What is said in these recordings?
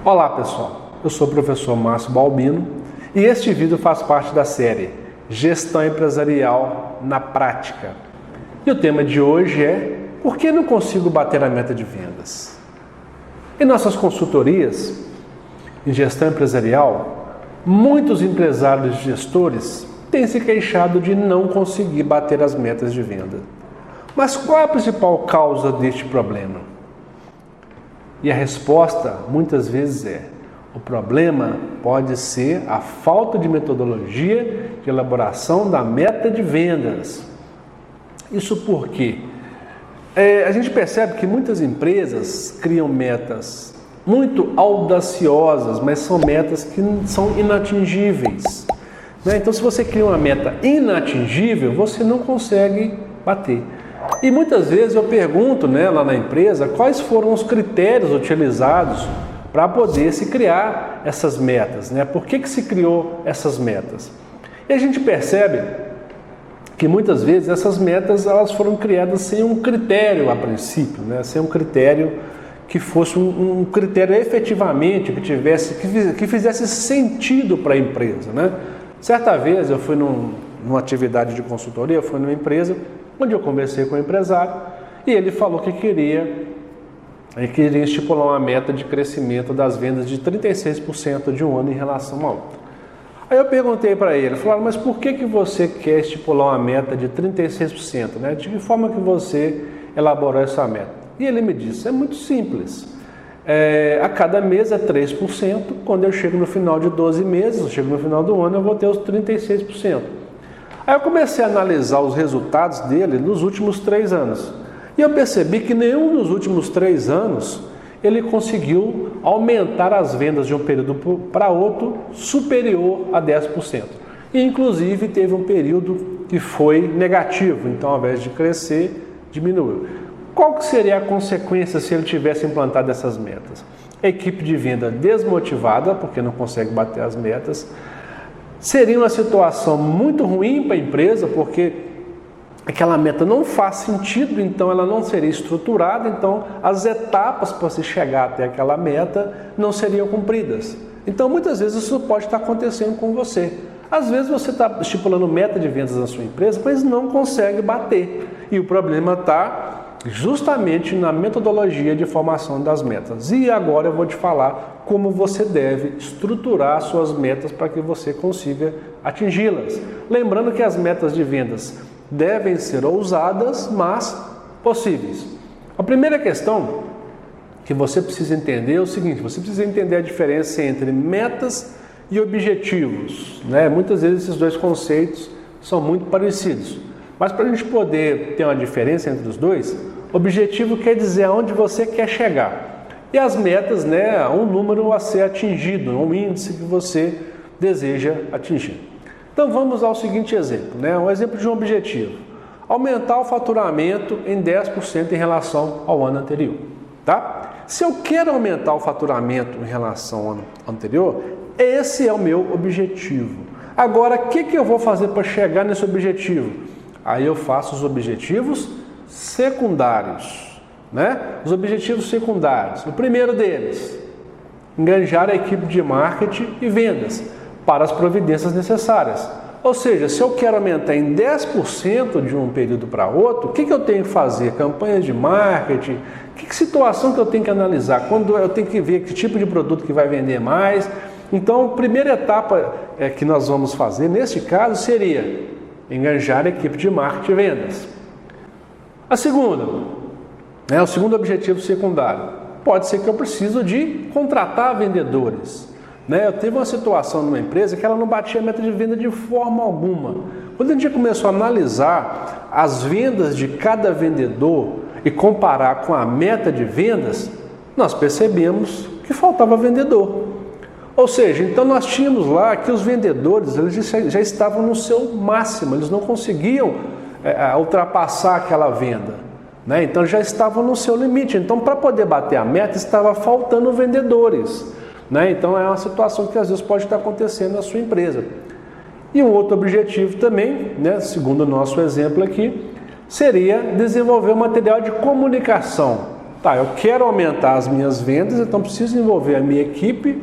Olá pessoal, eu sou o professor Márcio Balbino e este vídeo faz parte da série Gestão Empresarial na Prática. E o tema de hoje é: por que não consigo bater a meta de vendas? Em nossas consultorias em gestão empresarial, muitos empresários e gestores têm se queixado de não conseguir bater as metas de venda. Mas qual é a principal causa deste problema? E a resposta, muitas vezes, o problema pode ser a falta de metodologia de elaboração da meta de vendas. Isso porque a gente percebe que muitas empresas criam metas muito audaciosas, mas são metas que são inatingíveis. Então, se você cria uma meta inatingível, você não consegue bater. E muitas vezes eu pergunto lá na empresa quais foram os critérios utilizados para poder se criar essas metas, Por que se criou essas metas? E a gente percebe que muitas vezes essas metas elas foram criadas sem um critério a princípio, sem um critério que fosse um critério efetivamente que fizesse sentido para a empresa, Certa vez eu fui numa atividade de consultoria, eu fui numa empresa onde eu conversei com o empresário e ele falou que queria estipular uma meta de crescimento das vendas de 36% de um ano em relação ao outro. Aí eu perguntei para ele, falei, mas por que você quer estipular uma meta de 36%? De que forma que você elaborou essa meta? E ele me disse, é muito simples. A cada mês é 3%, quando eu chego no final de 12 meses, eu chego no final do ano, eu vou ter os 36%. Aí eu comecei a analisar os resultados dele nos últimos 3 anos. E eu percebi que nenhum dos últimos 3 anos ele conseguiu aumentar as vendas de um período para outro superior a 10%. E inclusive teve um período que foi negativo, então ao invés de crescer, diminuiu. Qual que seria a consequência se ele tivesse implantado essas metas? A equipe de venda desmotivada, porque não consegue bater as metas. Seria uma situação muito ruim para a empresa, porque aquela meta não faz sentido, então ela não seria estruturada, então as etapas para se chegar até aquela meta não seriam cumpridas. Então muitas vezes isso pode estar acontecendo com você. Às vezes você está estipulando meta de vendas na sua empresa, mas não consegue bater. E o problema está justamente na metodologia de formação das metas. E agora eu vou te falar como você deve estruturar suas metas para que você consiga atingi-las. Lembrando que as metas de vendas devem ser ousadas, mas possíveis. A primeira questão que você precisa entender é o seguinte: você precisa entender a diferença entre metas e objetivos. Muitas vezes esses dois conceitos são muito parecidos. Mas para a gente poder ter uma diferença entre os dois, objetivo quer dizer aonde você quer chegar. E as metas, um número a ser atingido, um índice que você deseja atingir. Então vamos ao seguinte exemplo, um exemplo de um objetivo. Aumentar o faturamento em 10% em relação ao ano anterior. Se eu quero aumentar o faturamento em relação ao ano anterior, esse é o meu objetivo. Agora, o que eu vou fazer para chegar nesse objetivo? Aí eu faço os objetivos secundários. Os objetivos secundários. O primeiro deles, engajar a equipe de marketing e vendas para as providências necessárias. Ou seja, se eu quero aumentar em 10% de um período para outro, o que eu tenho que fazer? Campanhas de marketing? Que situação que eu tenho que analisar? Quando eu tenho que ver que tipo de produto que vai vender mais? Então, a primeira etapa que nós vamos fazer, neste caso, seria engajar a equipe de marketing e vendas. A segunda, o segundo objetivo secundário, pode ser que eu preciso de contratar vendedores. Eu tive uma situação numa empresa que ela não batia a meta de venda de forma alguma. Quando a gente começou a analisar as vendas de cada vendedor e comparar com a meta de vendas, nós percebemos que faltava vendedor. Ou seja, então nós tínhamos lá que os vendedores eles já estavam no seu máximo, eles não conseguiam ultrapassar aquela venda. Então já estavam no seu limite. Então, para poder bater a meta, estava faltando vendedores. Então é uma situação que às vezes pode estar acontecendo na sua empresa. E um outro objetivo também, segundo o nosso exemplo aqui, seria desenvolver um material de comunicação, Tá, eu quero aumentar as minhas vendas, então preciso envolver a minha equipe,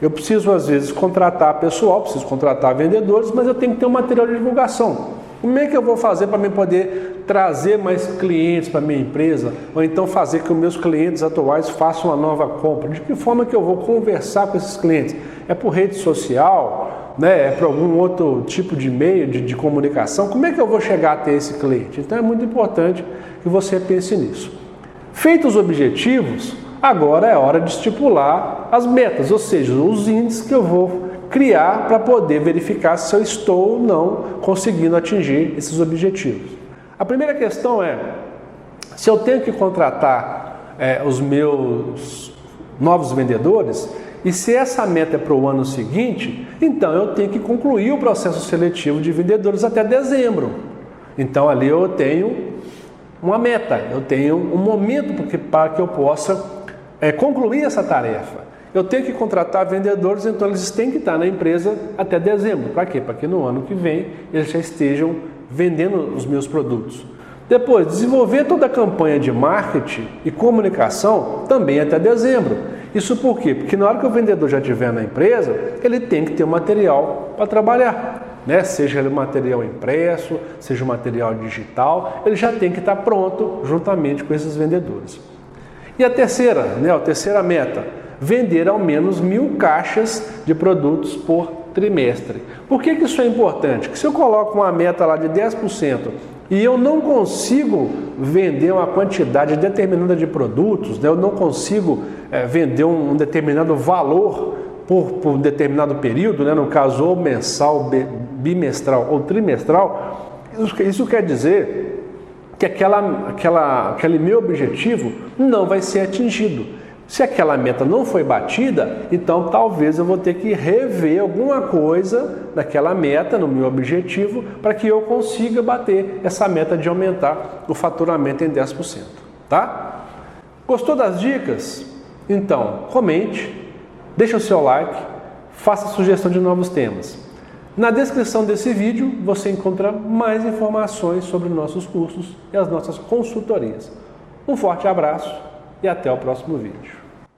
eu preciso às vezes contratar pessoal, preciso contratar vendedores, mas eu tenho que ter um material de divulgação. Como é que eu vou fazer para mim poder trazer mais clientes para a minha empresa? Ou então fazer que os meus clientes atuais façam uma nova compra? De que forma que eu vou conversar com esses clientes? É por rede social? Né? É por algum outro tipo de meio de comunicação? Como é que eu vou chegar até esse cliente? Então é muito importante que você pense nisso. Feitos os objetivos, agora é hora de estipular as metas, ou seja, os índices que eu vou criar para poder verificar se eu estou ou não conseguindo atingir esses objetivos. A primeira questão é, se eu tenho que contratar os meus novos vendedores, e se essa meta é para o ano seguinte, então eu tenho que concluir o processo seletivo de vendedores até dezembro. Então ali eu tenho uma meta, eu tenho um momento para que eu possa concluir essa tarefa. Eu tenho que contratar vendedores, então eles têm que estar na empresa até dezembro. Para quê? Para que no ano que vem eles já estejam vendendo os meus produtos. Depois, desenvolver toda a campanha de marketing e comunicação também até dezembro. Isso por quê? Porque na hora que o vendedor já estiver na empresa, ele tem que ter um material para trabalhar. Né? Seja ele material impresso, seja material digital, ele já tem que estar pronto juntamente com esses vendedores. E a terceira meta, vender ao menos 1.000 caixas de produtos por trimestre. Por que isso é importante? Porque se eu coloco uma meta lá de 10% e eu não consigo vender uma quantidade determinada de produtos, né? Eu não consigo vender um determinado valor por um determinado período, né? No caso ou mensal, bimestral ou trimestral, isso quer dizer que aquele meu objetivo não vai ser atingido. Se aquela meta não foi batida, então talvez eu vou ter que rever alguma coisa naquela meta, no meu objetivo, para que eu consiga bater essa meta de aumentar o faturamento em 10%. Tá? Gostou das dicas? Então, comente, deixa o seu like, faça sugestão de novos temas. Na descrição desse vídeo você encontra mais informações sobre nossos cursos e as nossas consultorias. Um forte abraço e até o próximo vídeo.